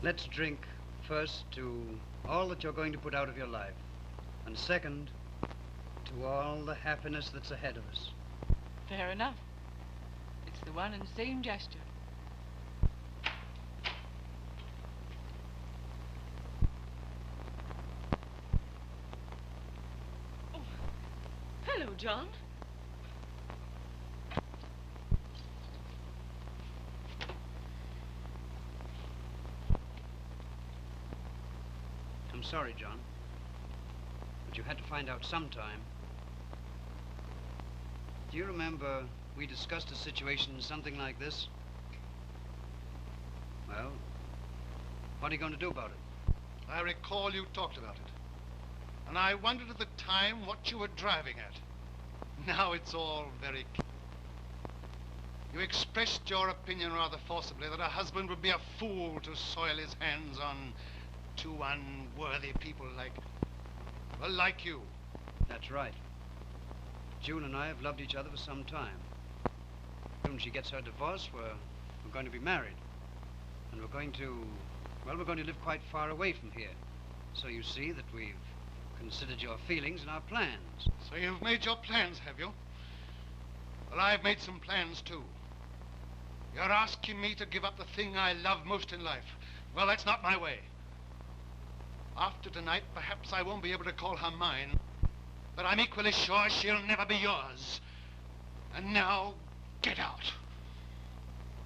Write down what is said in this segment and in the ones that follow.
Let's drink first to all that you're going to put out of your life, and second, to all the happiness that's ahead of us. Fair enough. It's the one and same gesture. Oh, hello, John. I'm sorry, John, but you had to find out sometime. Do you remember we discussed a situation something like this? Well, what are you going to do about it? I recall you talked about it. And I wondered at the time what you were driving at. Now it's all very clear. You expressed your opinion rather forcibly that a husband would be a fool to soil his hands on two unworthy people like you. That's right. June and I have loved each other for some time. When she gets her divorce, we're going to be married. And we're going to live quite far away from here. So you see that we've considered your feelings and our plans. So you've made your plans, have you? Well, I've made some plans, too. You're asking me to give up the thing I love most in life. Well, that's not my way. After tonight, perhaps I won't be able to call her mine, but I'm equally sure she'll never be yours. And now, get out.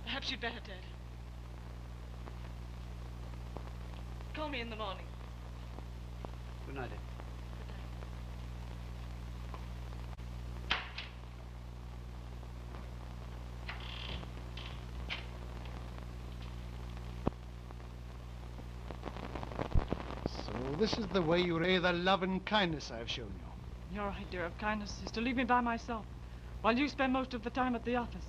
Perhaps you'd better, Ted. Call me in the morning. Good night, Ed. So this is the way you repay the love and kindness I've shown you. Your idea of kindness is to leave me by myself, while you spend most of the time at the office.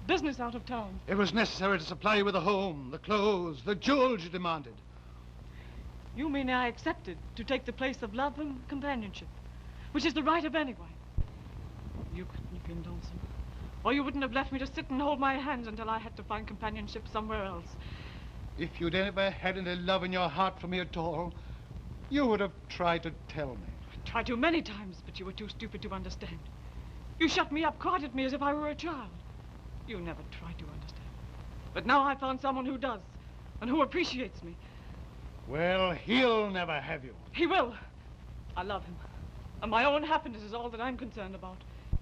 Business out of town. It was necessary to supply you with a home, the clothes, the jewels you demanded. You mean I accepted to take the place of love and companionship, which is the right of anyone. You couldn't have been lonesome, or you wouldn't have left me to sit and hold my hands until I had to find companionship somewhere else. If you'd ever had any love in your heart for me at all, you would have tried to tell me. I tried to many times, but you were too stupid to understand. You shut me up, cried at me as if I were a child. You never tried to understand. But now I've found someone who does, and who appreciates me. Well, he'll never have you. He will. I love him. And my own happiness is all that I'm concerned about.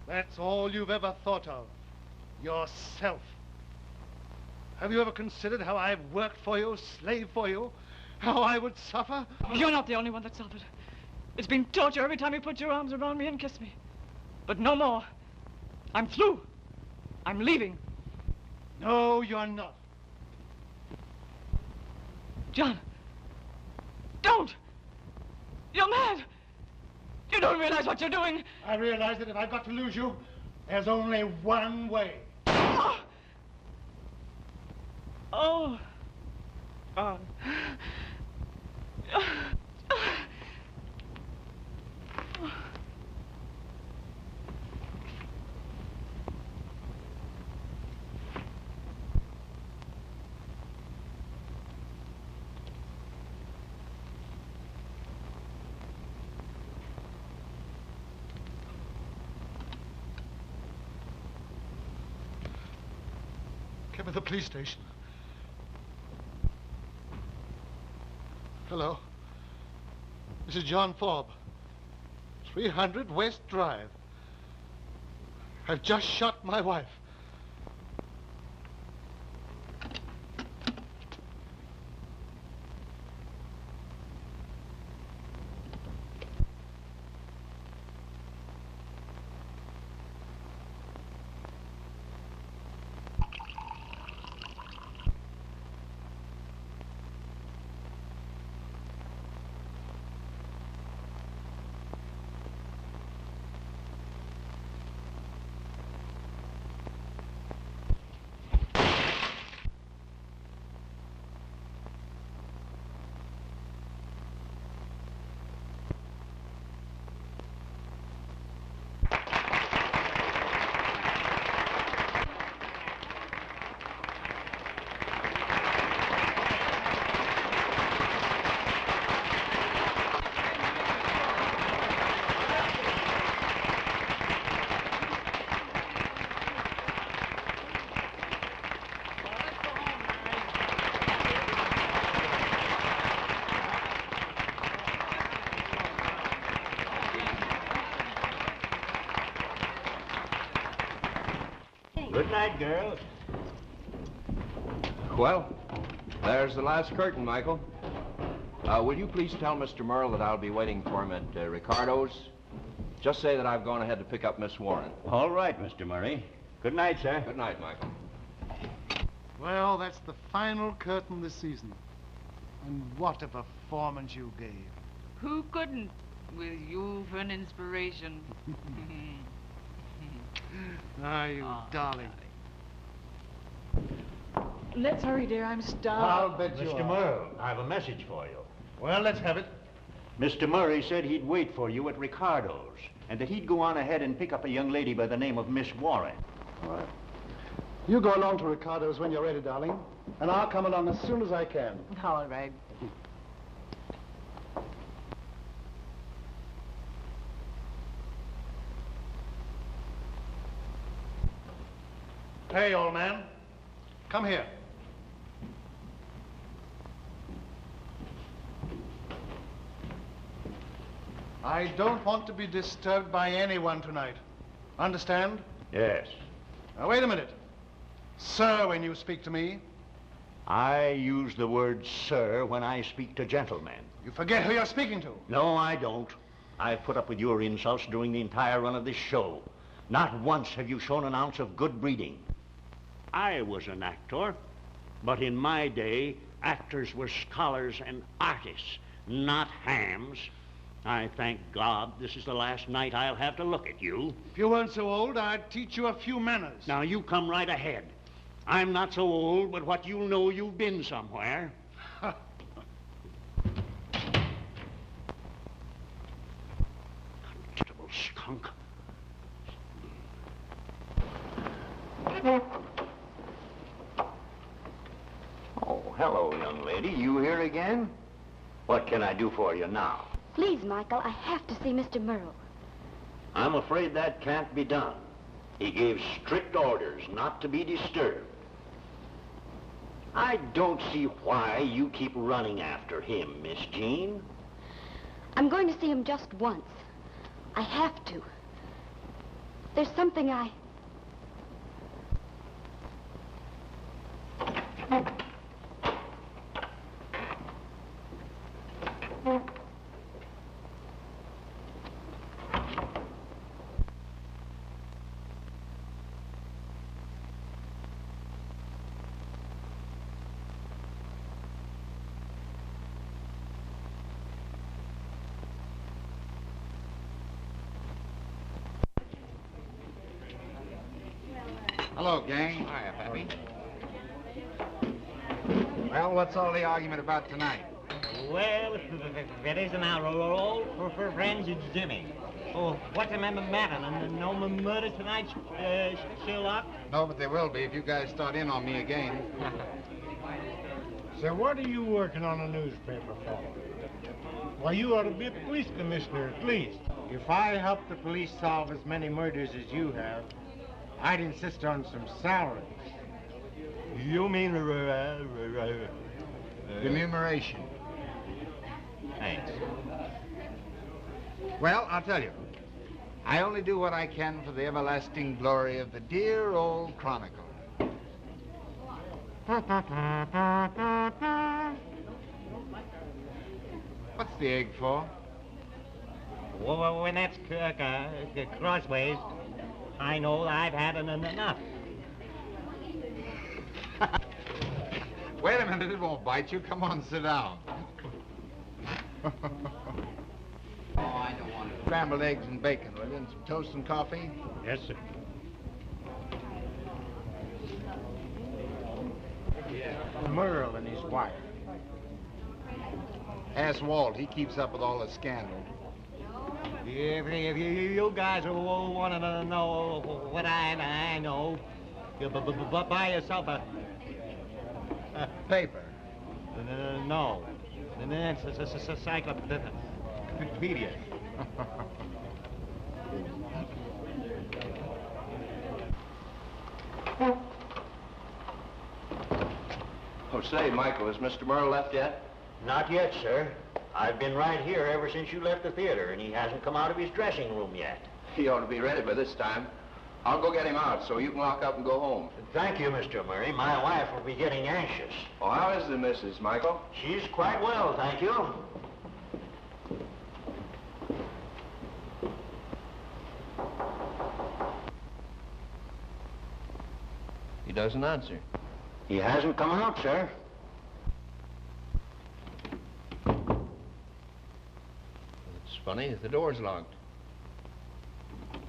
That's all you've ever thought of. Yourself. Have you ever considered how I've worked for you, slaved for you? How I would suffer? You're not the only one that suffered. It's been torture every time you put your arms around me and kiss me. But no more. I'm through. I'm leaving. No, you're not. John. Don't! You're mad! You don't realize what you're doing. I realize that if I've got to lose you, there's only one way. Oh! Oh. Oh. Come to the police station. Hello. This is John Forbes. 300 West Drive. I've just shot my wife. Good night, girls. Well, there's the last curtain, Michael. Will you please tell Mr. Merle that I'll be waiting for him at Ricardo's? Just say that I've gone ahead to pick up Miss Warren. All right, Mr. Murray. Good night, sir. Good night, Michael. Well, that's the final curtain this season. And what a performance you gave. Who couldn't, with you for an inspiration? Ah, you darling. Let's hurry, dear. I'm I'll starved. bet you Mr. are. Merle, I have a message for you. Well, let's have it. Mr. Murray said he'd wait for you at Ricardo's, and that he'd go on ahead and pick up a young lady by the name of Miss Warren. All right. You go along to Ricardo's when you're ready, darling, and I'll come along as soon as I can. All right. Hey, old man. Come here. I don't want to be disturbed by anyone tonight. Understand? Yes. Now, wait a minute. Sir, when you speak to me, I use the word sir when I speak to gentlemen. you forget who you're speaking to. No, I don't. I've put up with your insults during the entire run of this show. Not once have you shown an ounce of good breeding. I was an actor, but in my day, actors were scholars and artists, not hams. I thank God this is the last night I'll have to look at you. If you weren't so old, I'd teach you a few manners. Now, you come right ahead. I'm not so old, but what you know, you've been somewhere. Constable skunk. Oh, hello, young lady. You here again? What can I do for you now? Please, Michael, I have to see Mr. Merle. I'm afraid that can't be done. He gave strict orders not to be disturbed. I don't see why you keep running after him, Miss Jean. I'm going to see him just once. I have to. There's something I... Hello, gang. Hiya, Pappy. Well, what's all the argument about tonight? Well, it isn't our role for friends, it's Jimmy. Oh, what's the matter? No murder tonight, Sherlock? No, but there will be if you guys start in on me again. So what are you working on a newspaper for? Why, you ought to be a police commissioner at least. If I help the police solve as many murders as you have, I'd insist on some salaries. You mean Remuneration. Thanks. Well, I'll tell you. I only do what I can for the everlasting glory of the dear old Chronicle. What's the egg for? Well, when that's crossways, I know I've had enough. Wait a minute, it won't bite you. Come on, sit down. Oh, I don't want it. Scrambled eggs and bacon, will you? And some toast and coffee? Yes, sir. Merle and his wife. Ask Walt. He keeps up with all the scandal. If you guys want to know what I know, buy yourself a Paper. No. And then it's a encyclopedia. Oh, say, Michael, has Mr. Merle left yet? Not yet, sir. I've been right here ever since you left the theater, and he hasn't come out of his dressing room yet. He ought to be ready by this time. I'll go get him out so you can lock up and go home. Thank you, Mr. Murray. My wife will be getting anxious. Oh, how is the missus, Michael? She's quite well, thank you. He doesn't answer. He hasn't come out, sir. It's funny, the door's locked.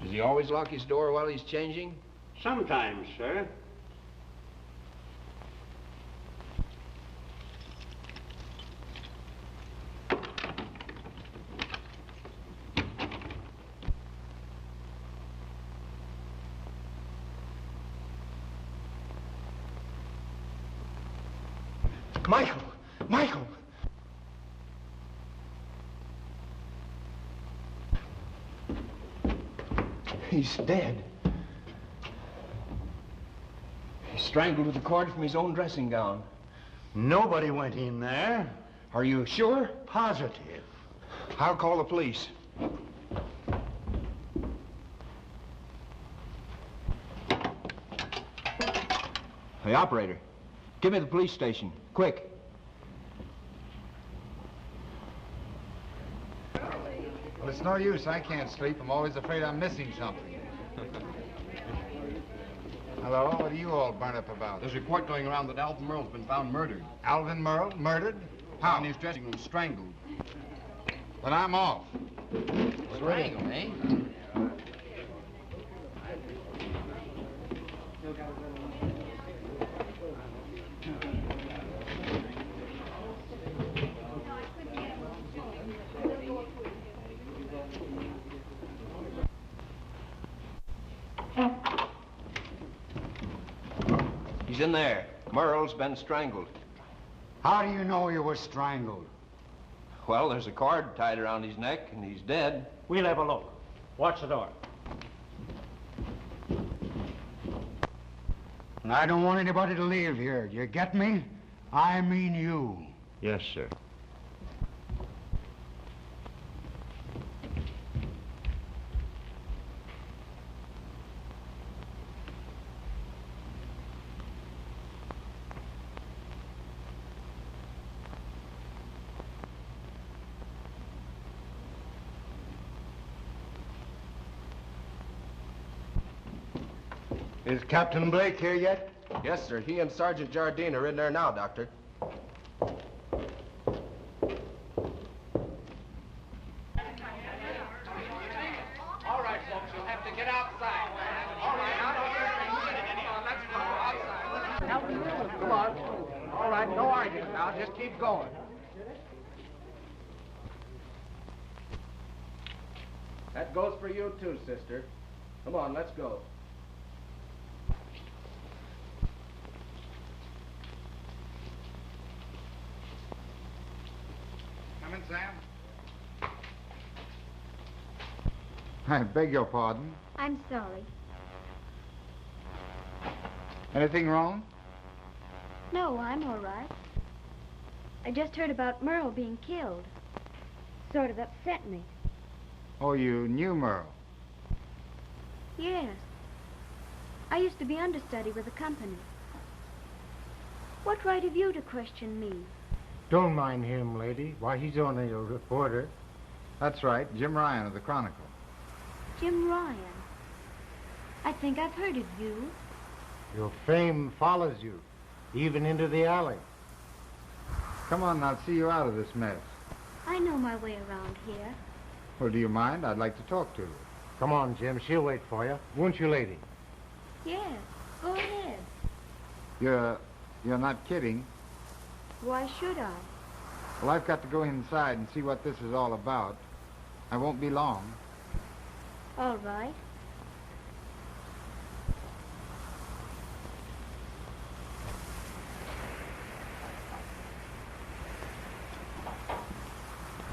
Does he always lock his door while he's changing? Sometimes, sir. Michael! Michael! He's dead. He's strangled with a cord from his own dressing gown. Nobody went in there. Are you sure? Positive. I'll call the police. Hey, operator, give me the police station, quick. Well, it's no use. I can't sleep. I'm always afraid I'm missing something. Hello? What are you all burnt up about? There's a report going around that Alvin Merle's been found murdered. Alvin Merle? Murdered? How? In his dressing room, strangled. But I'm off. Strangled, eh? He's in there. Merle's been strangled. How do you know he was strangled? Well, there's a cord tied around his neck, and he's dead. We'll have a look. Watch the door. And I don't want anybody to leave here. You get me? I mean you. Yes, sir. Is Captain Blake here yet? Yes, sir. He and Sergeant Jardine are in there now, Doctor. All right, folks, you'll have to get outside. All right, let's go outside. Come on. All right, no arguing now. Just keep going. That goes for you, too, sister. Come on, let's go. Come in, Sam. I beg your pardon. I'm sorry. Anything wrong? No, I'm all right. I just heard about Merle being killed. Sort of upset me. Oh, you knew Merle? Yes. I used to be understudy with the company. What right have you to question me? Don't mind him, lady. Why, he's only a reporter. That's right, Jim Ryan of the Chronicle. Jim Ryan. I think I've heard of you. Your fame follows you, even into the alley. Come on, I'll see you out of this mess. I know my way around here. Well, do you mind? I'd like to talk to you. Come on, Jim. She'll wait for you. Won't you, lady? Yes, go ahead. You're not kidding. Why should I? Well, I've got to go inside and see what this is all about. I won't be long. All right.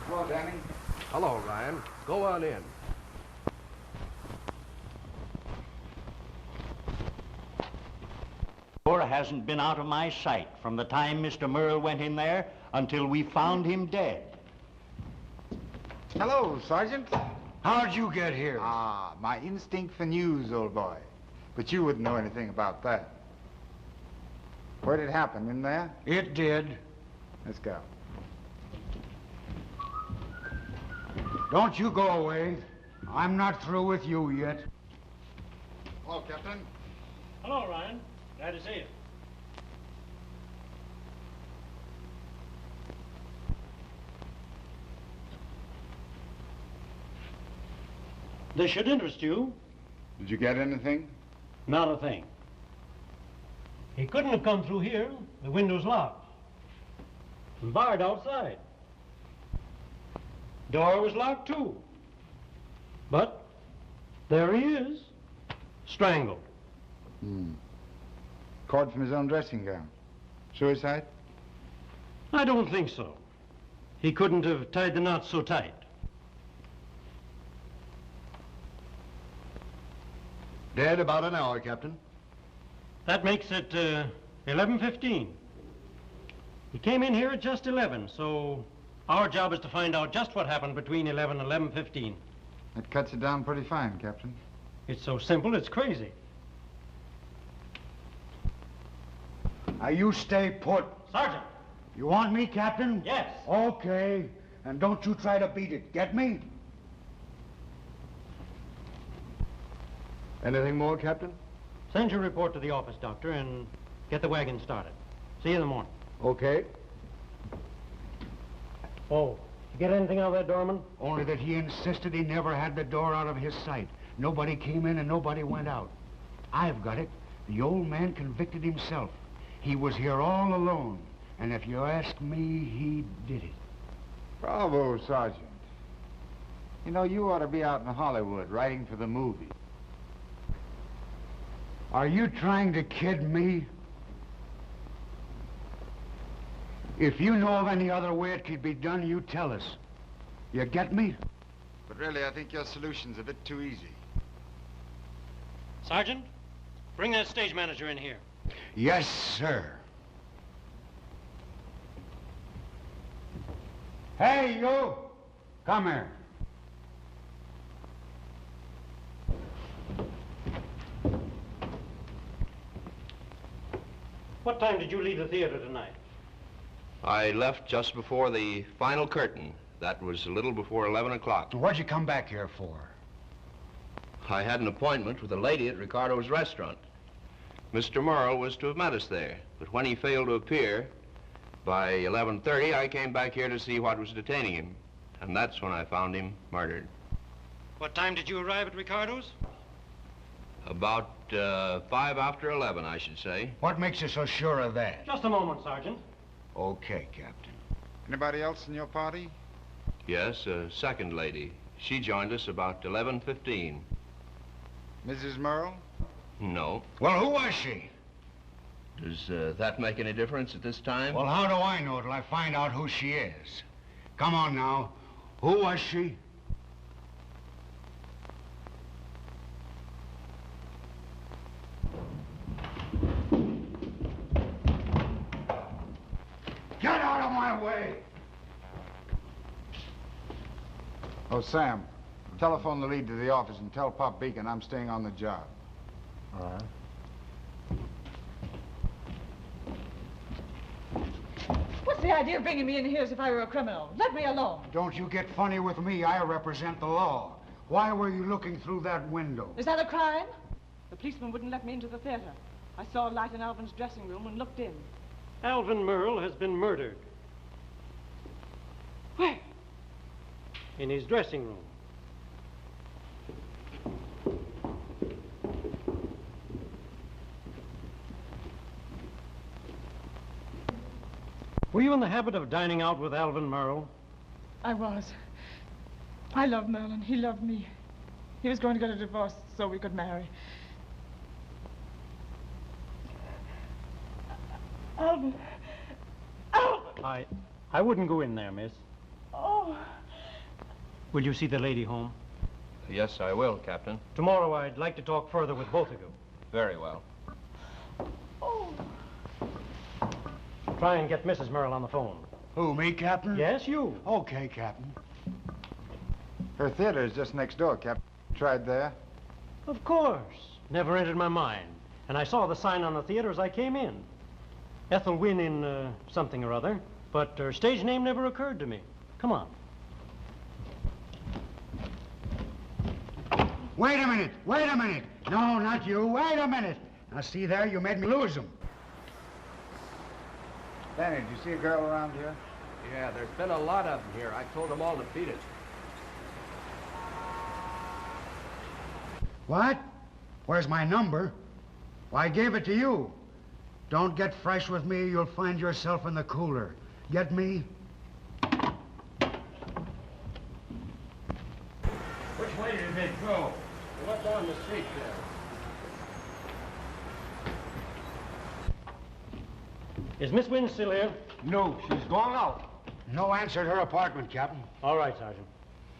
Hello, Danny. Hello, Ryan. Go on in. Laura hasn't been out of my sight from the time Mr. Merle went in there until we found him dead. Hello, Sergeant. How'd you get here? Ah, my instinct for news, old boy. But you wouldn't know anything about that. Where'd it happen? In there? It did. Let's go. Don't you go away. I'm not through with you yet. Hello, Captain. Hello, Ryan. Glad to see you. This should interest you. Did you get anything? Not a thing. He couldn't have come through here. The window's locked. And barred outside. Door was locked, too. But there he is, strangled. Cord from his own dressing gown. Suicide? I don't think so. He couldn't have tied the knot so tight. Dead about an hour, Captain. That makes it 11:15. He came in here at just 11, so our job is to find out just what happened between 11 and 11:15. That cuts it down pretty fine, Captain. It's so simple, it's crazy. Now you stay put. Sergeant! You want me, Captain? Yes. Okay. And don't you try to beat it. Get me? Anything more, Captain? Send your report to the office, Doctor, and get the wagon started. See you in the morning. Okay. Oh, you get anything out of that doorman? Only that he insisted he never had the door out of his sight. Nobody came in and nobody went out. I've got it. The old man convicted himself. He was here all alone. And if you ask me, he did it. Bravo, Sergeant. You know, you ought to be out in Hollywood writing for the movie. Are you trying to kid me? If you know of any other way it could be done, you tell us. You get me? But really, I think your solution's a bit too easy. Sergeant, bring that stage manager in here. Yes, sir. Hey, you! Come here. What time did you leave the theater tonight? I left just before the final curtain. That was a little before 11 o'clock. What'd you come back here for? I had an appointment with a lady at Ricardo's restaurant. Mr. Merle was to have met us there, but when he failed to appear, by 11:30 I came back here to see what was detaining him, and that's when I found him murdered. What time did you arrive at Ricardo's? About 5 after 11, I should say. What makes you so sure of that? Just a moment, Sergeant. Okay, Captain. Anybody else in your party? Yes, a second lady. She joined us about 11:15. Mrs. Merle? No. Well, who was she? Does that make any difference at this time? Well, how do I know till I find out who she is? Come on now. Who was she? Get out of my way! Oh, Sam, telephone the lead to the office and tell Pop Beacon I'm staying on the job. All right. What's the idea of bringing me in here as if I were a criminal? Let me alone. Don't you get funny with me. I represent the law. Why were you looking through that window? Is that a crime? The policeman wouldn't let me into the theater. I saw a light in Alvin's dressing room and looked in. Alvin Merle has been murdered. Where? In his dressing room. Were you in the habit of dining out with Alvin Merle? I was. I loved Merlin. He loved me. He was going to get a divorce so we could marry. Alvin. Alvin! I wouldn't go in there, miss. Oh. Will you see the lady home? Yes, I will, Captain. Tomorrow I'd like to talk further with both of you. Very well. Oh. Try and get Mrs. Merle on the phone. Who, me, Captain? Yes, you. Okay, Captain. Her theater is just next door, Captain. Tried there? Of course. never entered my mind. And I saw the sign on the theater as I came in. Ethel Wynn in something or other, but her stage name never occurred to me. Come on. Wait a minute, wait a minute. No, not you, wait a minute. Now, see there, you made me lose them. Danny, did you see a girl around here? Yeah, there's been a lot of them here. I told them all to beat it. What? Where's my number? Well, I gave it to you. Don't get fresh with me, you'll find yourself in the cooler. Get me? Which way did they go? What's on the street there? Is Miss Wynn still here? No, she's gone out. No answer at her apartment, Captain. All right, Sergeant.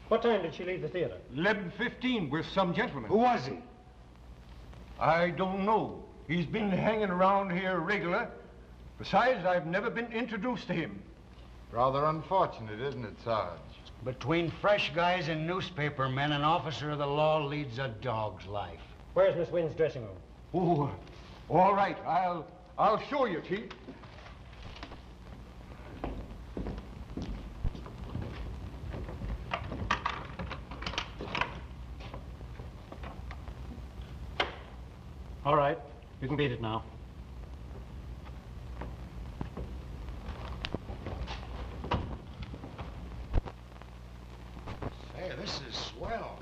What time did she leave the theater? 11:15 with some gentleman. Who was he? I don't know. He's been hanging around here regular. Besides, I've never been introduced to him. Rather unfortunate, isn't it, Sarge? Between fresh guys and newspaper men, an officer of the law leads a dog's life. Where's Miss Wynn's dressing room? Oh, all right. I'll show you, Chief. All right. You can beat it now. Hey, this is swell.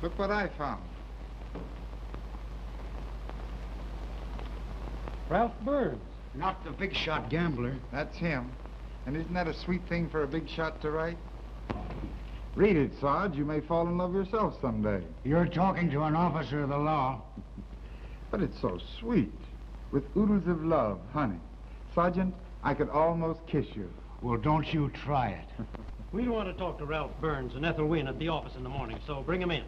Look what I found. Ralph Burns. Not the big shot gambler. That's him. And isn't that a sweet thing for a big shot to write? Read it, Sarge. You may fall in love yourself someday. You're talking to an officer of the law. But it's so sweet. With oodles of love, honey. Sergeant, I could almost kiss you. Well, don't you try it. We want to talk to Ralph Burns and Ethel Wynn at the office in the morning, so bring them in.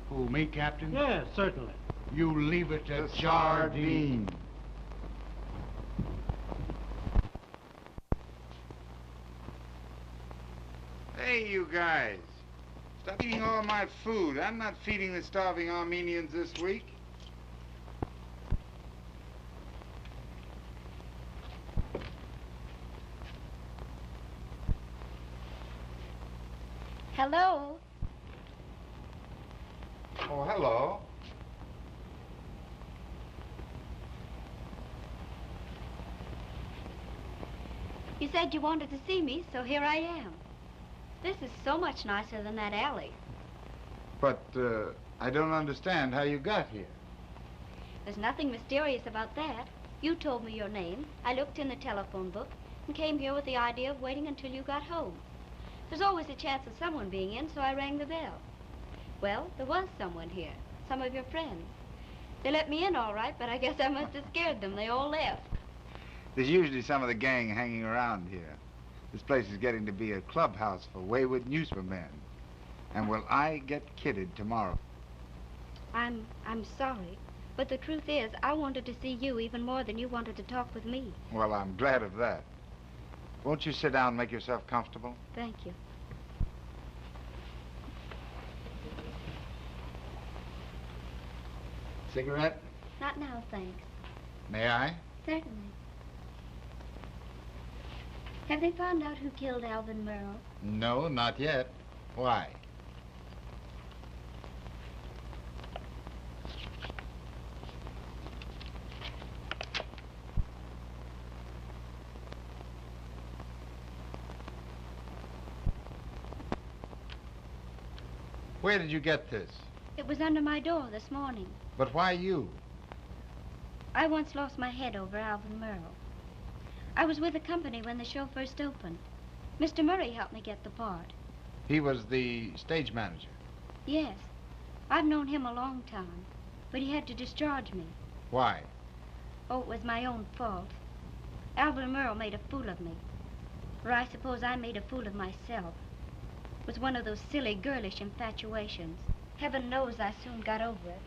Who, me, Captain? Yes, certainly. You leave it to Sardine. Hey, you guys. Stop eating all my food. I'm not feeding the starving Armenians this week. Hello? Oh, hello. You said you wanted to see me, so here I am. This is so much nicer than that alley. But, I don't understand how you got here. There's nothing mysterious about that. You told me your name, I looked in the telephone book, and came here with the idea of waiting until you got home. There's always a chance of someone being in, so I rang the bell. Well, there was someone here, some of your friends. They let me in all right, but I guess I must have scared them. They all left. There's usually some of the gang hanging around here. This place is getting to be a clubhouse for wayward newspapermen. And will I get kidded tomorrow? I'm sorry, but the truth is, I wanted to see you even more than you wanted to talk with me. Well, I'm glad of that. Won't you sit down and make yourself comfortable? Thank you. Cigarette? Not now, thanks. May I? Certainly. Have they found out who killed Alvin Merrill? No, not yet. Why? Where did you get this? It was under my door this morning. But why you? I once lost my head over Alvin Merrill. I was with the company when the show first opened. Mr. Murray helped me get the part. He was the stage manager. Yes. I've known him a long time, but he had to discharge me. Why? Oh, it was my own fault. Alvin Merle made a fool of me. Or I suppose I made a fool of myself. It was one of those silly, girlish infatuations. Heaven knows I soon got over it.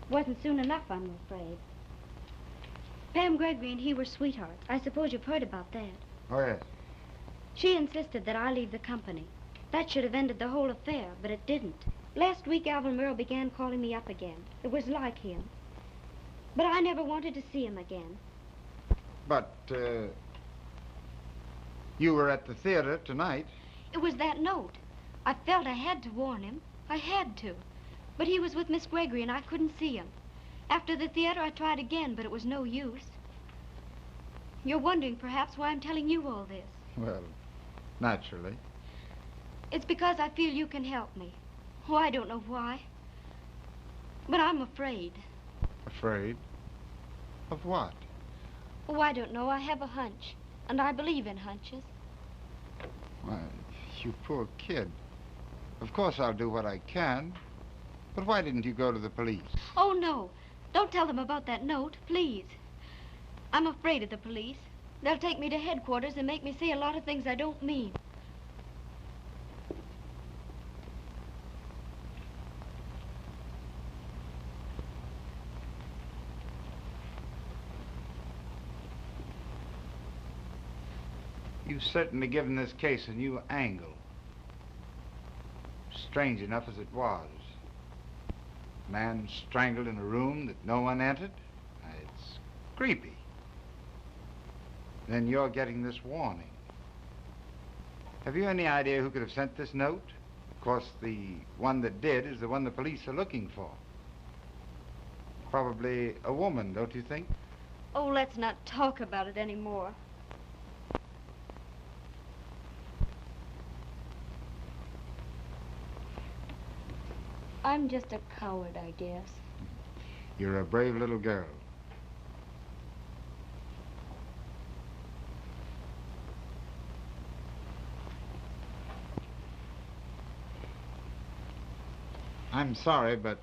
Wasn't soon enough, I'm afraid. Pam Gregory and he were sweethearts. I suppose you've heard about that. Oh, yes. She insisted that I leave the company. That should have ended the whole affair, but it didn't. Last week, Alvin Merle began calling me up again. It was like him. But I never wanted to see him again. But, you were at the theater tonight. It was that note. I felt I had to warn him. I had to. But he was with Miss Gregory and I couldn't see him. After the theater, I tried again, but it was no use. You're wondering, perhaps, why I'm telling you all this. Well, naturally. It's because I feel you can help me. Oh, I don't know why. But I'm afraid. Afraid? Of what? Oh, I don't know. I have a hunch. And I believe in hunches. Why, you poor kid. Of course I'll do what I can. But why didn't you go to the police? Oh, no. Don't tell them about that note, please. I'm afraid of the police. They'll take me to headquarters and make me say a lot of things I don't mean. You've certainly given this case a new angle. Strange enough as it was. Man strangled in a room that no one entered. It's creepy. Then you're getting this warning. Have you any idea who could have sent this note? Of course, the one that did is the one the police are looking for. Probably a woman, don't you think? Oh, let's not talk about it anymore. I'm just a coward, I guess. You're a brave little girl. I'm sorry, but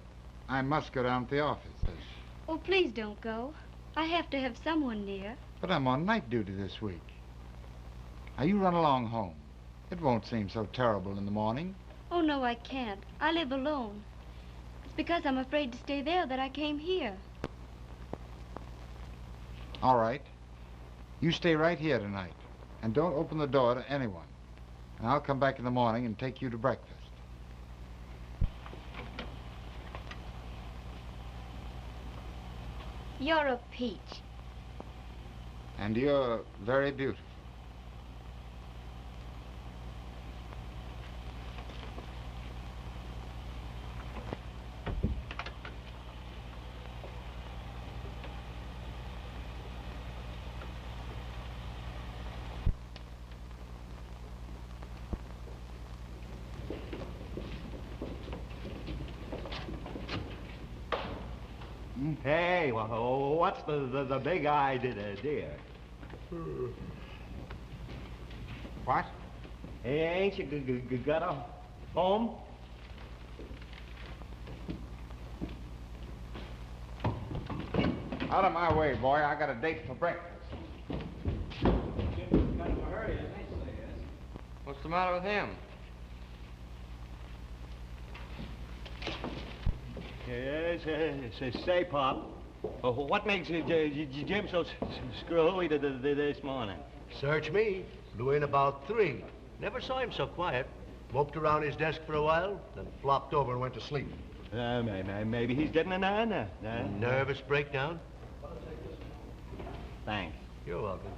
I must go down to the office. Oh, please don't go. I have to have someone near. But I'm on night duty this week. Now, you run along home. It won't seem so terrible in the morning. Oh, no, I can't. I live alone. It's because I'm afraid to stay there that I came here. All right. You stay right here tonight. And don't open the door to anyone. And I'll come back in the morning and take you to breakfast. You're a peach. And you're very beautiful. Hey, what's the big idea? What? Hey, ain't you got a home? Out of my way, boy. I got a date for breakfast. What's the matter with him? Yes, say, Pop, what makes Jim so screwy this morning? Search me. Blew in about 3. Never saw him so quiet. Moped around his desk for a while, then flopped over and went to sleep. Maybe he's getting an eye. Nervous breakdown? Thanks. You're welcome.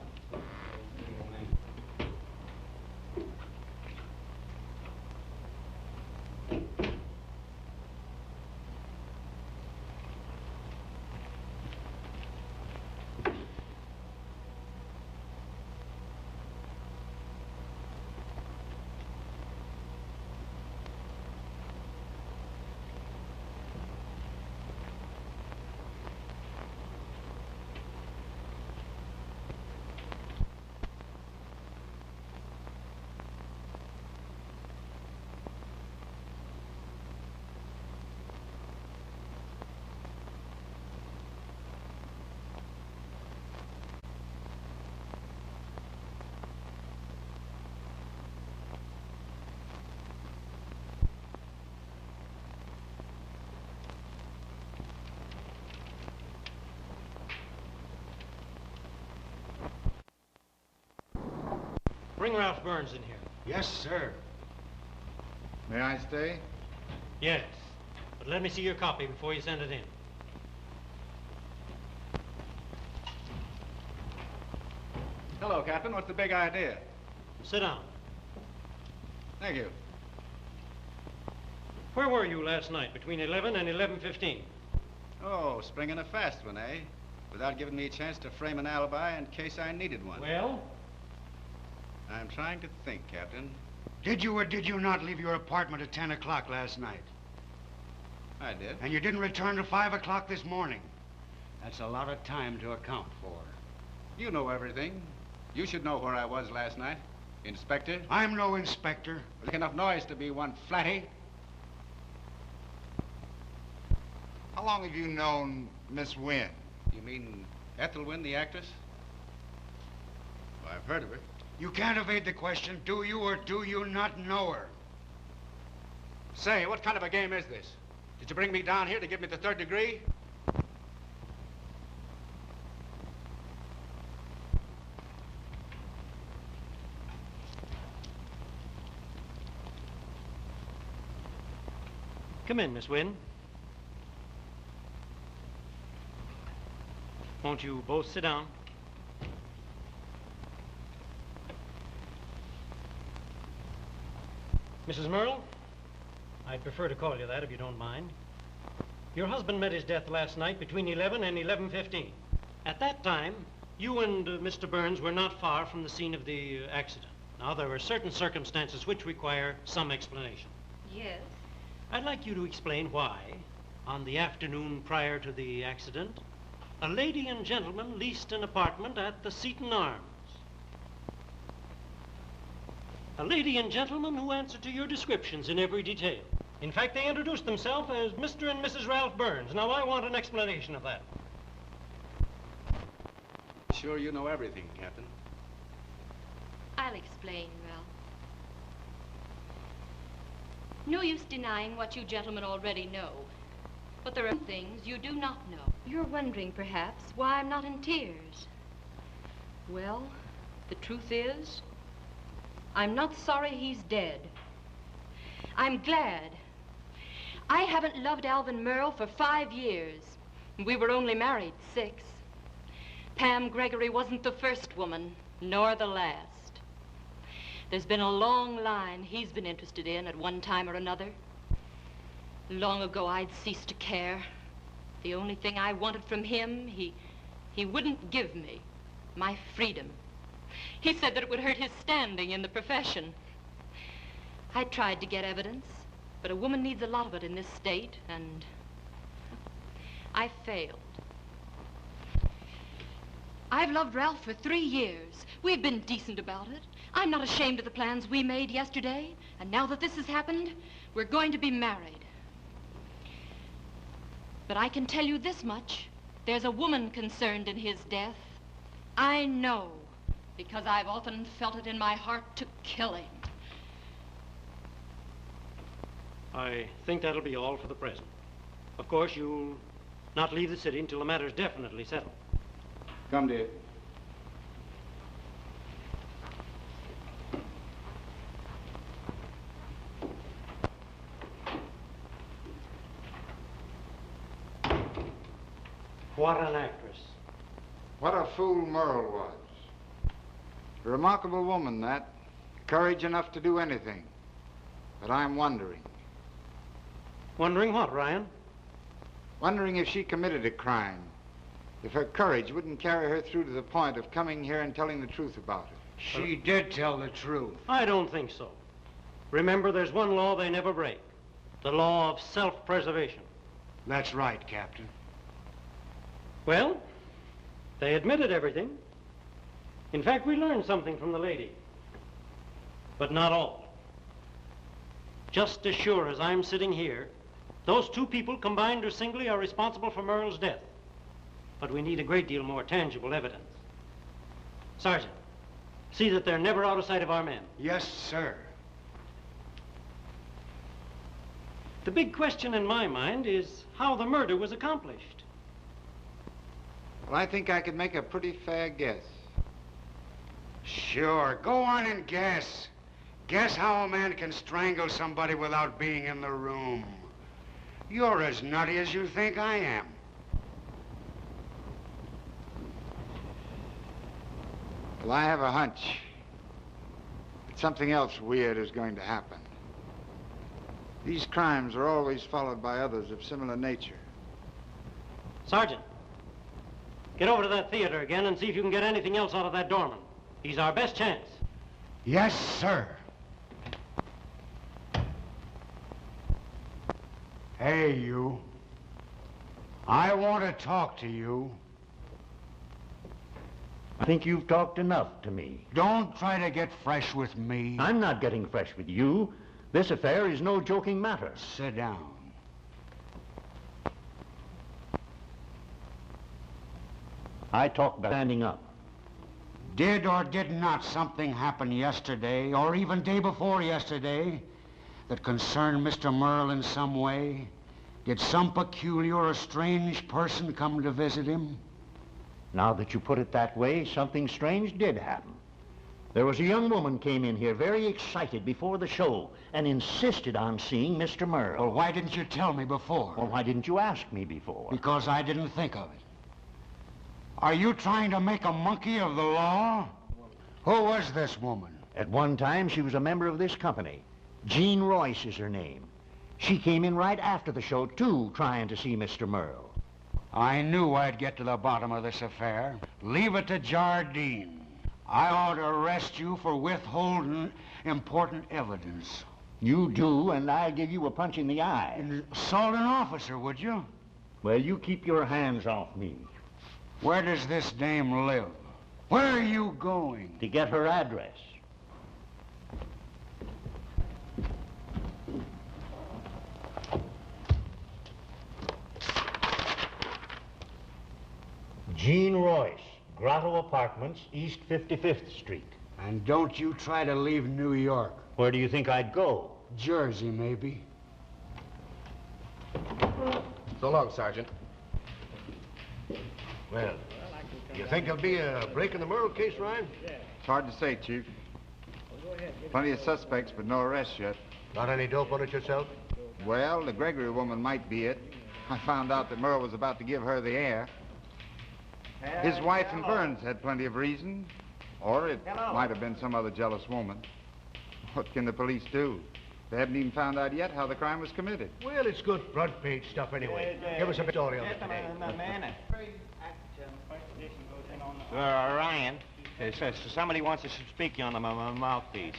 bring Ralph Burns in here. Yes, sir. May I stay? Yes, but let me see your copy before you send it in. Hello, Captain. What's the big idea? Sit down. Thank you. Where were you last night between 11 and 11:15? Oh, springing a fast one, eh? Without giving me a chance to frame an alibi in case I needed one. Well? I'm trying to think, Captain. Did you or did you not leave your apartment at 10 o'clock last night? I did. And you didn't return to 5 o'clock this morning? That's a lot of time to account for. You know everything. You should know where I was last night. Inspector? I'm no inspector. Make enough noise to be one flatty. How long have you known Miss Wynne? You mean Ethel Wynne, the actress? Well, I've heard of her. You can't evade the question. Do you or do you not know her? Say, what kind of a game is this? Did you bring me down here to give me the 3rd degree? Come in, Miss Wynne. Won't you both sit down? Mrs. Merle, I'd prefer to call you that if you don't mind. Your husband met his death last night between 11 and 11:15. At that time, you and Mr. Burns were not far from the scene of the accident. Now, there were certain circumstances which require some explanation. Yes. I'd like you to explain why, on the afternoon prior to the accident, a lady and gentleman leased an apartment at the Seton Arms. A lady and gentleman who answered to your descriptions in every detail. In fact, they introduced themselves as Mr. and Mrs. Ralph Burns. Now, I want an explanation of that. Sure you know everything, Captain. I'll explain, Ralph. No use denying what you gentlemen already know. But there are things you do not know. You're wondering, perhaps, why I'm not in tears. Well, the truth is, I'm not sorry he's dead. I'm glad. I haven't loved Alvin Merle for 5 years. We were only married 6. Pam Gregory wasn't the first woman, nor the last. There's been a long line he's been interested in at one time or another. Long ago, I'd ceased to care. The only thing I wanted from him, he wouldn't give me. My freedom. He said that it would hurt his standing in the profession. I tried to get evidence, but a woman needs a lot of it in this state, and I failed. I've loved Ralph for 3 years. We've been decent about it. I'm not ashamed of the plans we made yesterday, and now that this has happened, we're going to be married. But I can tell you this much. There's a woman concerned in his death. I know, because I've often felt it in my heart to kill him. I think that'll be all for the present. Of course, you'll not leave the city until the matter's definitely settled. Come, dear. What an actress. What a fool Merle was. A remarkable woman, that. Courage enough to do anything. But I'm wondering. Wondering what, Ryan? Wondering if she committed a crime. If her courage wouldn't carry her through to the point of coming here and telling the truth about it. She did tell the truth. I don't think so. Remember, there's one law they never break. The law of self-preservation. That's right, Captain. Well, they admitted everything. In fact, we learned something from the lady. But not all. Just as sure as I'm sitting here, those 2 people, combined or singly, are responsible for Merle's death. But we need a great deal more tangible evidence. Sergeant, see that they're never out of sight of our men. Yes, sir. The big question in my mind is how the murder was accomplished. Well, I think I could make a pretty fair guess. Sure, go on and guess. Guess how a man can strangle somebody without being in the room. You're as nutty as you think I am. Well, I have a hunch that something else weird is going to happen. These crimes are always followed by others of similar nature. Sergeant, get over to that theater again and see if you can get anything else out of that doorman. He's our best chance. Yes, sir. Hey, you. I want to talk to you. I think you've talked enough to me. Don't try to get fresh with me. I'm not getting fresh with you. This affair is no joking matter. Sit down. I talk about standing up. Did or did not something happen yesterday, or even day before yesterday, that concerned Mr. Merle in some way? Did some peculiar or strange person come to visit him? Now that you put it that way, something strange did happen. There was a young woman came in here very excited before the show and insisted on seeing Mr. Merle. Well, why didn't you tell me before? Well, why didn't you ask me before? Because I didn't think of it. Are you trying to make a monkey of the law? Who was this woman? At one time, she was a member of this company. Jean Royce is her name. She came in right after the show, too, trying to see Mr. Merle. I knew I'd get to the bottom of this affair. Leave it to Jardine. I ought to arrest you for withholding important evidence. You do, and I'll give you a punch in the eye. Assault an officer, would you? Well, you keep your hands off me. Where does this dame live? Where are you going? To get her address. Jean Royce, Grotto Apartments, East 55th Street. And don't you try to leave New York. Where do you think I'd go? Jersey, maybe. So long, Sergeant. Well, you think there'll be a break in the Merle case, Ryan? It's hard to say, Chief. Plenty of suspects, but no arrests yet. Got any dope on it yourself? Well, the Gregory woman might be it. I found out that Merle was about to give her the air. His wife and Burns had plenty of reason. Or it might have been some other jealous woman. What can the police do? They haven't even found out yet how the crime was committed. Well, it's good front page stuff anyway. Give us a story on it today. Ryan, somebody wants to speak to you on the mouthpiece.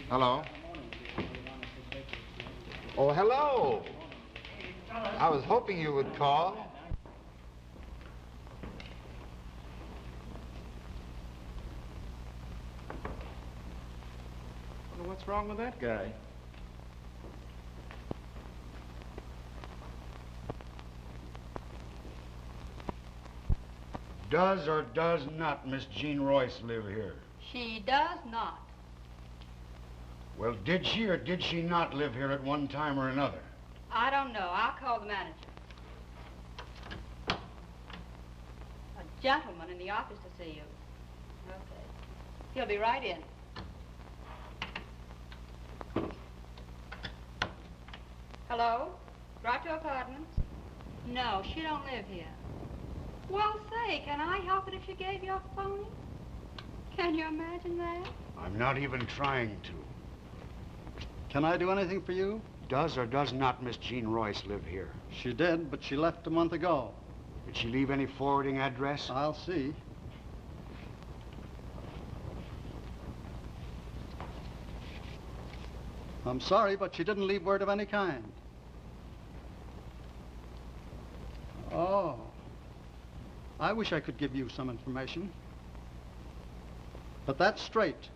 Hello? Oh, hello. I was hoping you would call. Well, what's wrong with that guy? Does or does not Miss Jean Royce live here? She does not. Well, did she or did she not live here at one time or another? I don't know. I'll call the manager. A gentleman in the office to see you. Okay. He'll be right in. Hello? Grotto Apartments? No, she don't live here. Well, say, can I help it if she gave you a phone? Can you imagine that? I'm not even trying to. Can I do anything for you? Does or does not Miss Jean Royce live here? She did, but she left a month ago. Did she leave any forwarding address? I'll see. I'm sorry, but she didn't leave word of any kind. Oh. I wish I could give you some information. But that's straight.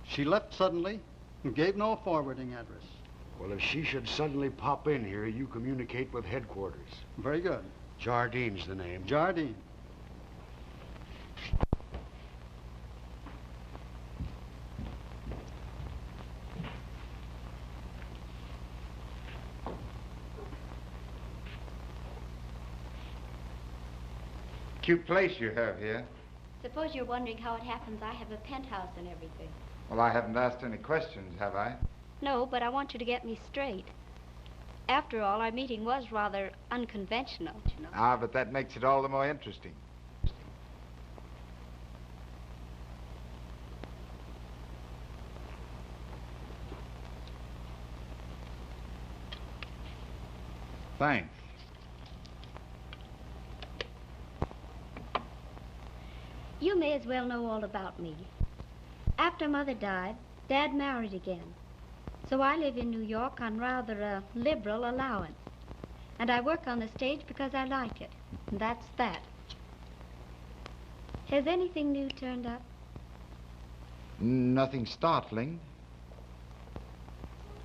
She left suddenly and gave no forwarding address. Well, if she should suddenly pop in here, you communicate with headquarters. Very good. Jardine's the name. Jardine. Cute place you have here. Suppose you're wondering how it happens I have a penthouse and everything. Well, I haven't asked any questions, have I? No, but I want you to get me straight. After all, our meeting was rather unconventional, you know. Ah, but that makes it all the more interesting. Thanks. You may as well know all about me. After Mother died, Dad married again. So I live in New York on rather a liberal allowance. And I work on the stage because I like it. And that's that. Has anything new turned up? Nothing startling.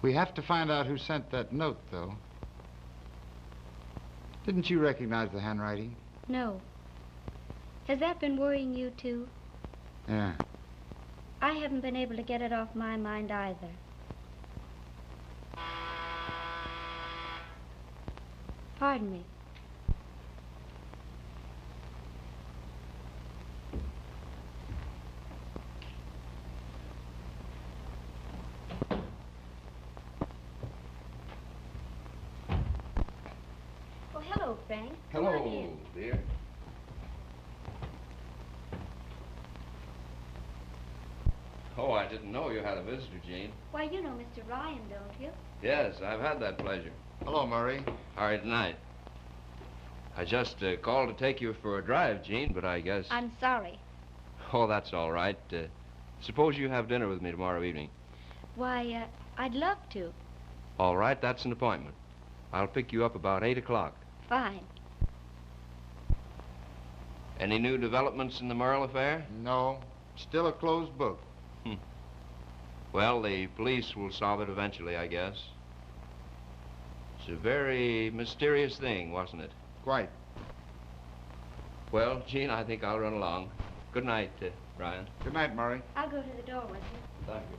We have to find out who sent that note, though. Didn't you recognize the handwriting? No. Has that been worrying you, too? Yeah. I haven't been able to get it off my mind either. Pardon me. Oh, hello, Frank. Come on in. Dear. Oh, I didn't know you had a visitor, Jean. Why, you know Mr. Ryan, don't you? Yes, I've had that pleasure. Hello, Murray. All right, tonight. I just called to take you for a drive, Jean, but I guess... I'm sorry. Oh, that's all right. Suppose you have dinner with me tomorrow evening. Why, I'd love to. All right, that's an appointment. I'll pick you up about 8 o'clock. Fine. Any new developments in the Merle affair? No. Still a closed book. Well, the police will solve it eventually, I guess. It's a very mysterious thing, wasn't it? Quite. Well, Jean, I think I'll run along. Good night, Ryan. Good night, Murray. I'll go to the door with you. Thank you.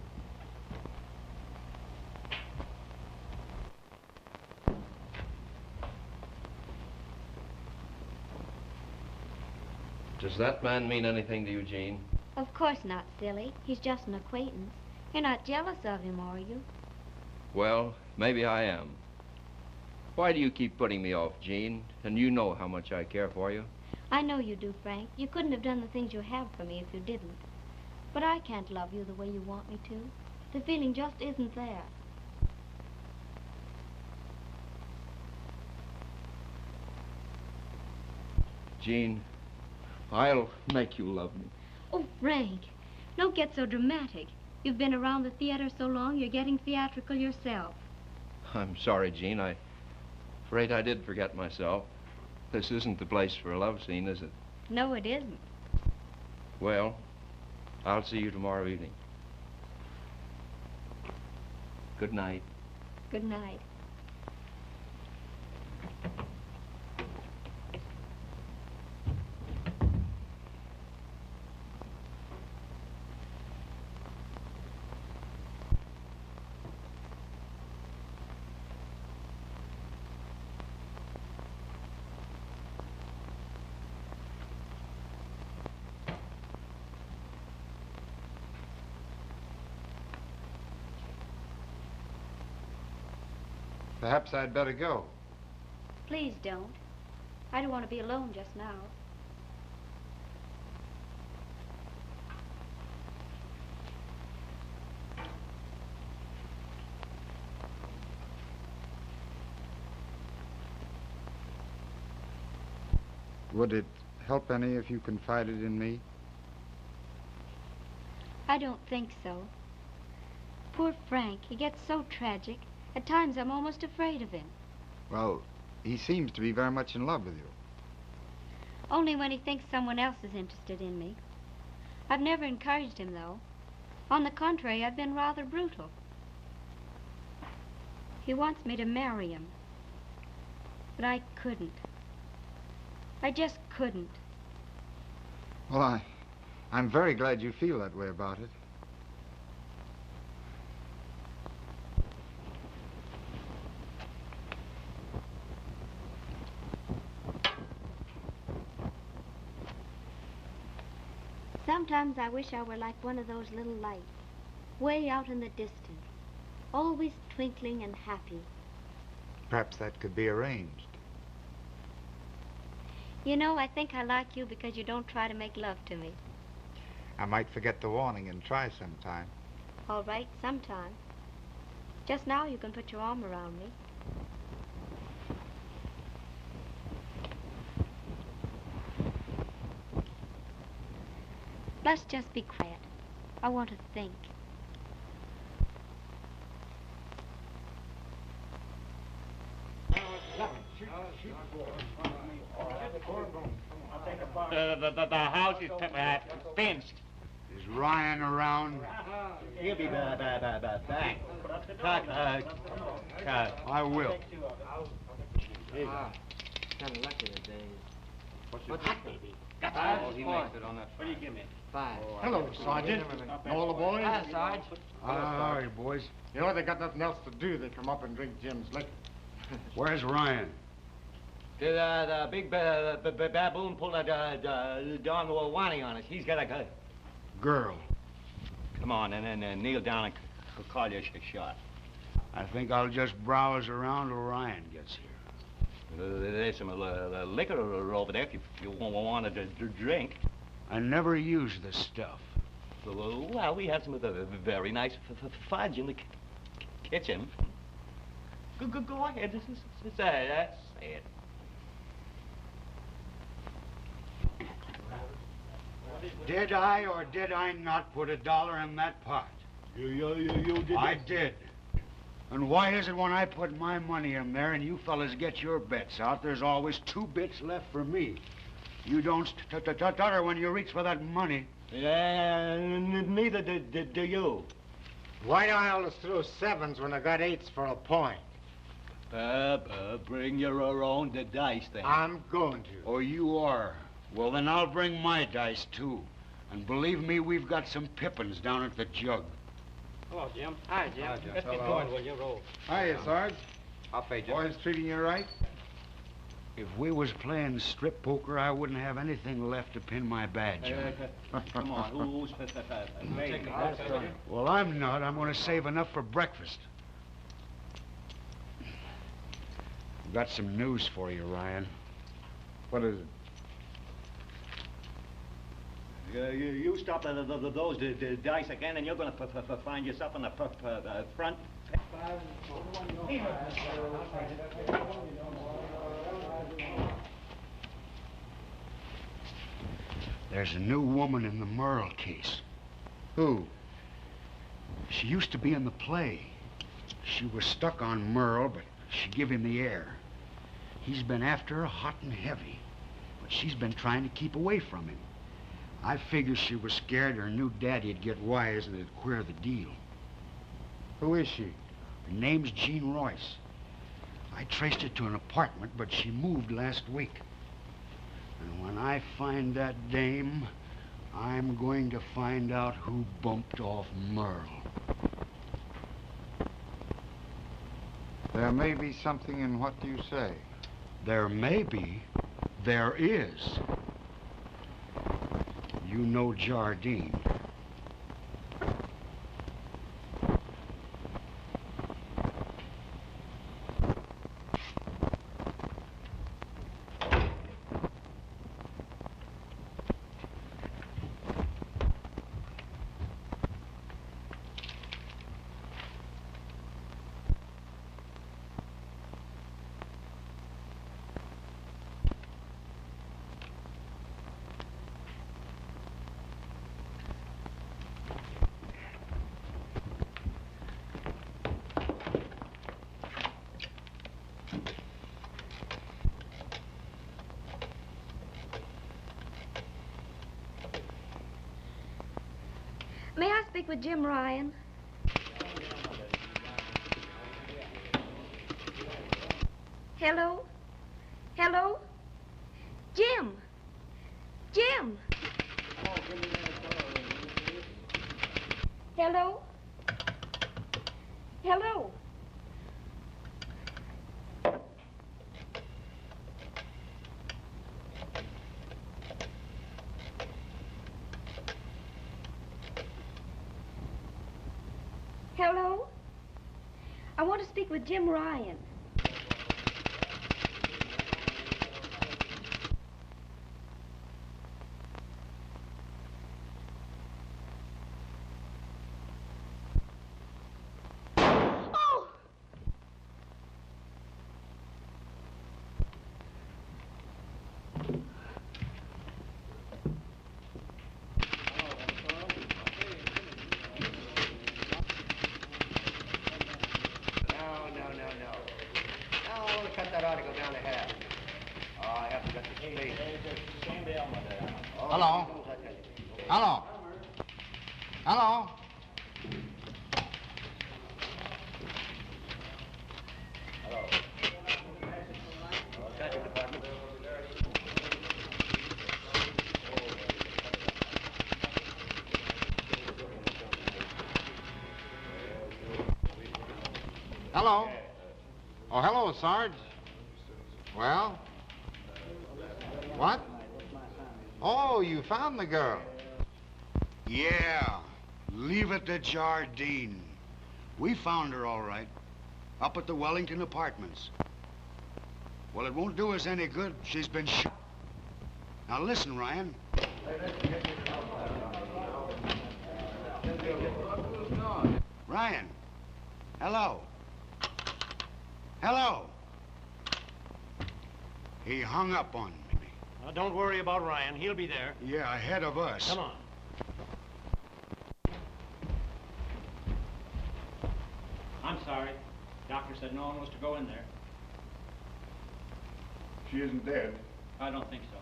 Does that man mean anything to you, Jean? Of course not, silly. He's just an acquaintance. You're not jealous of him, are you? Well, maybe I am. Why do you keep putting me off, Jean? And you know how much I care for you. I know you do, Frank. You couldn't have done the things you have for me if you didn't. But I can't love you the way you want me to. The feeling just isn't there. Jean, I'll make you love me. Oh, Frank, don't get so dramatic. You've been around the theater so long, you're getting theatrical yourself. I'm sorry, Jean. I'm afraid I did forget myself. This isn't the place for a love scene, is it? No, it isn't. Well, I'll see you tomorrow evening. Good night. Good night. Perhaps I'd better go. Please don't. I don't want to be alone just now. Would it help any if you confided in me? I don't think so. Poor Frank, he gets so tragic. At times I'm almost afraid of him. Well, he seems to be very much in love with you. Only when he thinks someone else is interested in me. I've never encouraged him, though. On the contrary, I've been rather brutal. He wants me to marry him. But I couldn't. I just couldn't. Well, I'm very glad you feel that way about it. Sometimes I wish I were like one of those little lights, way out in the distance, always twinkling and happy. Perhaps that could be arranged. You know, I think I like you because you don't try to make love to me. I might forget the warning and try sometime. All right, sometime. Just now you can put your arm around me. Let's just be quiet. I want to think. The house is fenced. Is Ryan around? He'll be back. I will. Kind of lucky today. What's that, baby? Oh, he makes it on that. What do you give me? 5. Hello, Sergeant. All the boys? Hi, Sarge. How are you, boys? You know, they got nothing else to do. They come up and drink Jim's liquor. Where's Ryan? Did the big baboon pull a Don Wani on us? He's got a Girl. Come on, and then kneel down and call you a shot. I think I'll just browse around till Ryan gets here. There's some liquor over there if you want to drink. I never use this stuff. Well, we have some of the very nice fudge in the kitchen. Go ahead. Say it. Did I or did I not put $1 in that pot? You did. I did. And why is it when I put my money in there and you fellas get your bets out, there's always 2 bits left for me? You don't stutter when you reach for that money. Neither do you. Why do I always throw 7s when I got 8s for a point? Bring your own dice, then. I'm going to. Oh, you are? Well, then I'll bring my dice, too. And believe me, we've got some pippins down at the jug. Hello, Jim. Hi, Jim. Hi, Jim. Let's get going, will you? Roll. Hiya, Sarge. I'll pay Jim. Boys treating you right? If we was playing strip poker, I wouldn't have anything left to pin my badge on. Come on, who's playing? Well, I'm not. I'm going to save enough for breakfast. I've got some news for you, Ryan. What is it? You stop those dice again, and you're going to find yourself on the front. There's a new woman in the Merle case. Who? She used to be in the play. She was stuck on Merle, but she give him the air. He's been after her hot and heavy, but she's been trying to keep away from him. I figure she was scared her new daddy'd get wise and it'd queer the deal. Who is she? Her name's Jean Royce. I traced her to an apartment, but she moved last week. And when I find that dame, I'm going to find out who bumped off Merle. There may be something in what you say. There may be. There is. You know Jardine. May I speak with Jim Ryan? Hello? Hello? Jim! Jim! Hello? Hello? I want to speak with Jim Ryan. Hello? Hello? Hello? Hello? Oh, hello, Sarge. Well? What? Oh, you found the girl. Yeah, leave it to Jardine. We found her all right, up at the Wellington Apartments. Well, it won't do us any good. She's been shot. Now listen, Ryan. Ryan, hello. Hello. He hung up on me. Now, don't worry about Ryan. He'll be there. Yeah, ahead of us. Come on. I'm sorry. Doctor said no one was to go in there. She isn't dead. I don't think so.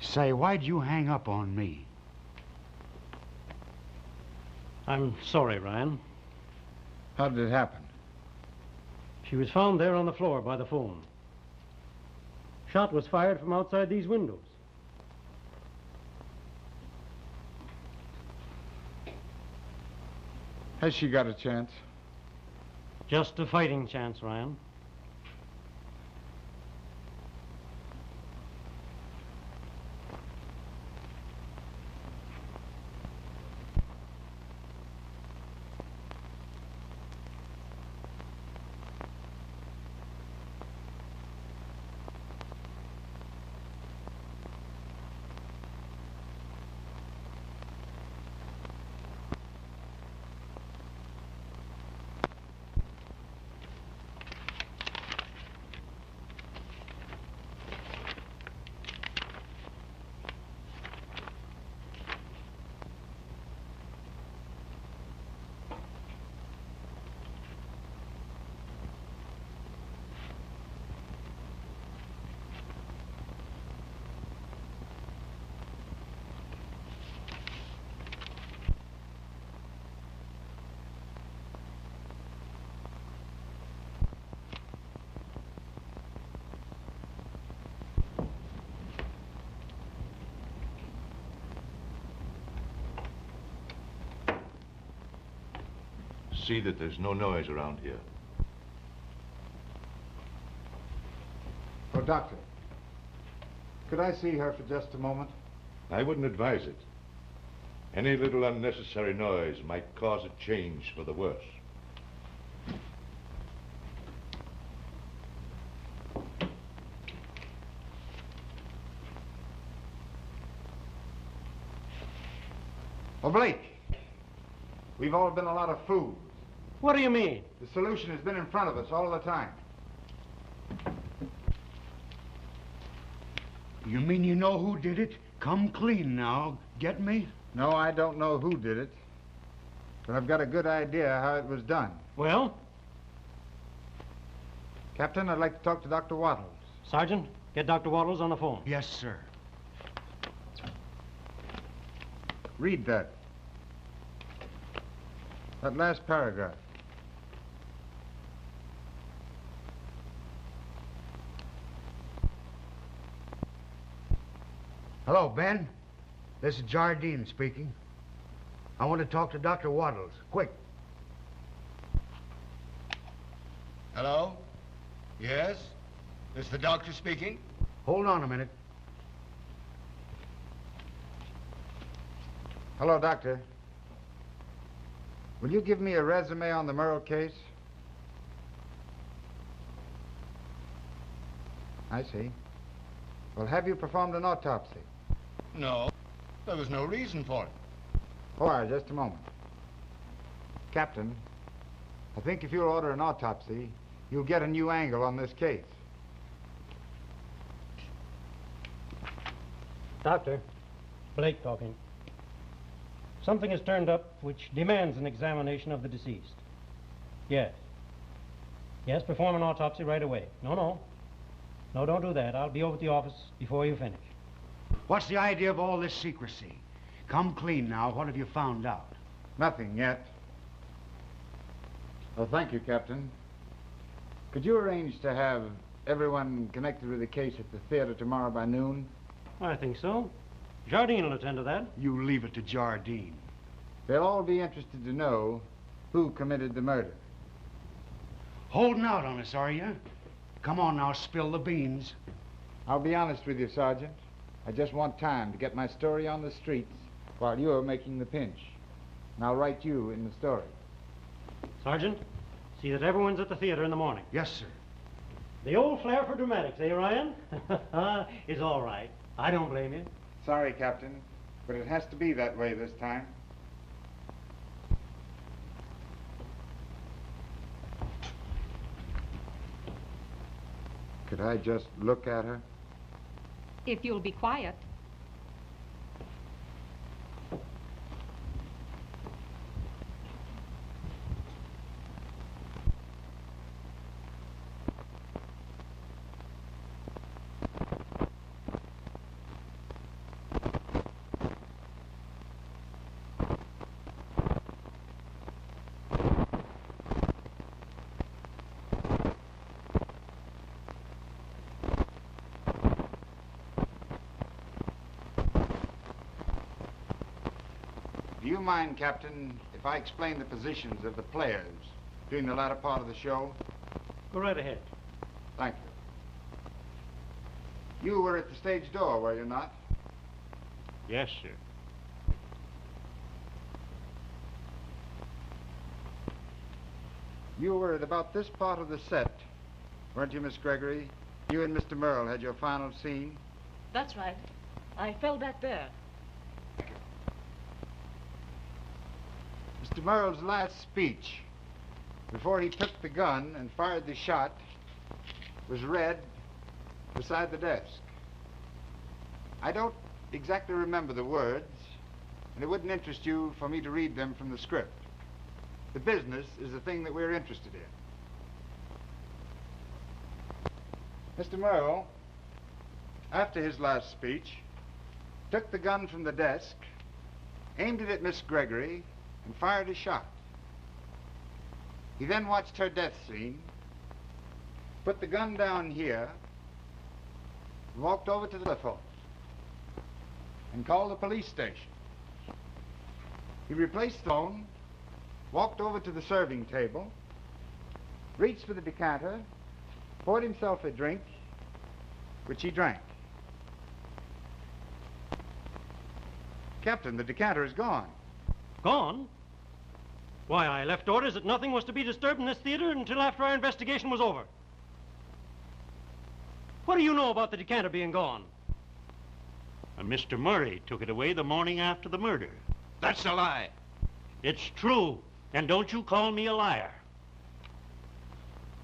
Say, why'd you hang up on me? I'm sorry, Ryan. How did it happen? She was found there on the floor by the phone. Shot was fired from outside these windows. Has she got a chance? Just a fighting chance, Ryan. See that there's no noise around here. Oh, Doctor. Could I see her for just a moment? I wouldn't advise it. Any little unnecessary noise might cause a change for the worse. Oh, Blake. We've all been a lot of fools. What do you mean? The solution has been in front of us all the time. You mean you know who did it? Come clean now. Get me? No, I don't know who did it. But I've got a good idea how it was done. Well? Captain, I'd like to talk to Dr. Wattles. Sergeant, get Dr. Wattles on the phone. Yes, sir. Read that. That last paragraph. Hello, Ben. This is Jardine speaking. I want to talk to Dr. Wattles. Quick. Hello? Yes? This the doctor speaking? Hold on a minute. Hello, Doctor. Will you give me a resume on the Merle case? I see. Well, have you performed an autopsy? No. There was no reason for it. All right, just a moment. Captain, I think if you'll order an autopsy, you'll get a new angle on this case. Doctor, Blake talking. Something has turned up which demands an examination of the deceased. Yes. Yes, perform an autopsy right away. No, don't do that. I'll be over at the office before you finish. What's the idea of all this secrecy? Come clean now. What have you found out? Nothing yet. Oh, thank you, Captain. Could you arrange to have everyone connected with the case at the theater tomorrow by noon? I think so. Jardine will attend to that. You leave it to Jardine. They'll all be interested to know who committed the murder. Holding out on us, are you? Come on now, spill the beans. I'll be honest with you, Sergeant. I just want time to get my story on the streets while you're making the pinch. And I'll write you in the story. Sergeant, see that everyone's at the theater in the morning. Yes, sir. The old flair for dramatics, eh, Ryan? Is all right. I don't blame you. Sorry, Captain, but it has to be that way this time. Could I just look at her? If you'll be quiet. Do you mind, Captain, if I explain the positions of the players during the latter part of the show? Go right ahead. Thank you. You were at the stage door, were you not? Yes, sir. You were at about this part of the set, weren't you, Miss Gregory? You and Mr. Merle had your final scene? That's right. I fell back there. Mr. Merle's last speech, before he took the gun and fired the shot, was read beside the desk. I don't exactly remember the words, and it wouldn't interest you for me to read them from the script. The business is the thing that we're interested in. Mr. Merle, after his last speech, took the gun from the desk, aimed it at Miss Gregory, and fired a shot. He then watched her death scene, put the gun down here, and walked over to the telephone and called the police station. He replaced the phone, walked over to the serving table, reached for the decanter, poured himself a drink, which he drank. Captain, the decanter is gone. Gone? Why, I left orders that nothing was to be disturbed in this theater until after our investigation was over. What do you know about the decanter being gone? And Mr. Murray took it away the morning after the murder. That's a lie. It's true, and don't you call me a liar.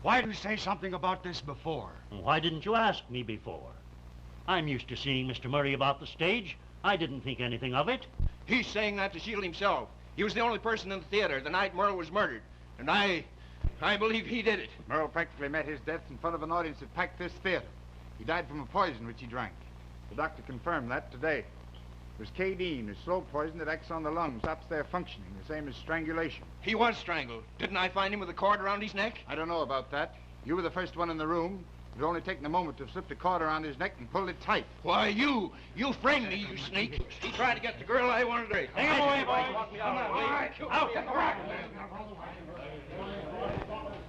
Why didn't you say something about this before? Why didn't you ask me before? I'm used to seeing Mr. Murray about the stage. I didn't think anything of it. He's saying that to shield himself. He was the only person in the theater the night Merle was murdered. And I believe he did it. Merle practically met his death in front of an audience that packed this theater. He died from a poison which he drank. The doctor confirmed that today. It was cadeine, a slow poison that acts on the lungs, stops their functioning, the same as strangulation. He was strangled. Didn't I find him with a cord around his neck? I don't know about that. You were the first one in the room. It would only taken a moment to have slipped a cord around his neck and pulled it tight. Why, you framed me, you sneak. He tried to get the girl I wanted to rape. Hang him away, boys. Come on, Out.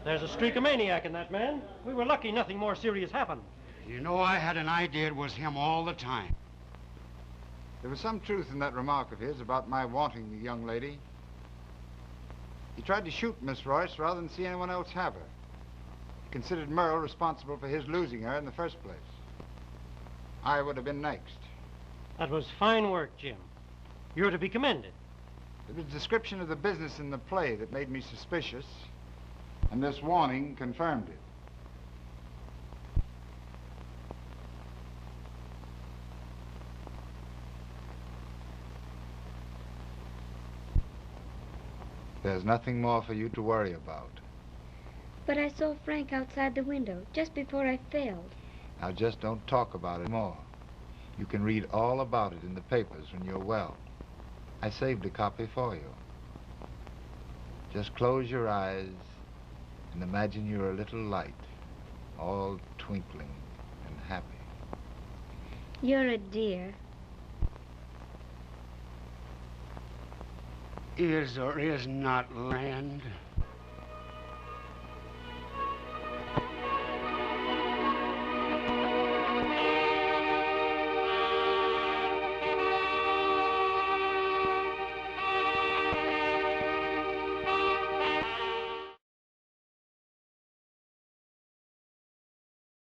There's a streak of maniac in that man. We were lucky nothing more serious happened. You know, I had an idea it was him all the time. There was some truth in that remark of his about my wanting the young lady. He tried to shoot Miss Royce rather than see anyone else have her. He considered Merle responsible for his losing her in the first place. I would have been next. That was fine work, Jim. You're to be commended. It was a description of the business in the play that made me suspicious, and this warning confirmed it. There's nothing more for you to worry about. But I saw Frank outside the window just before I failed. Now just don't talk about it more. You can read all about it in the papers when you're well. I saved a copy for you. Just close your eyes and imagine you're a little light, all twinkling and happy. You're a dear. Is or is not land.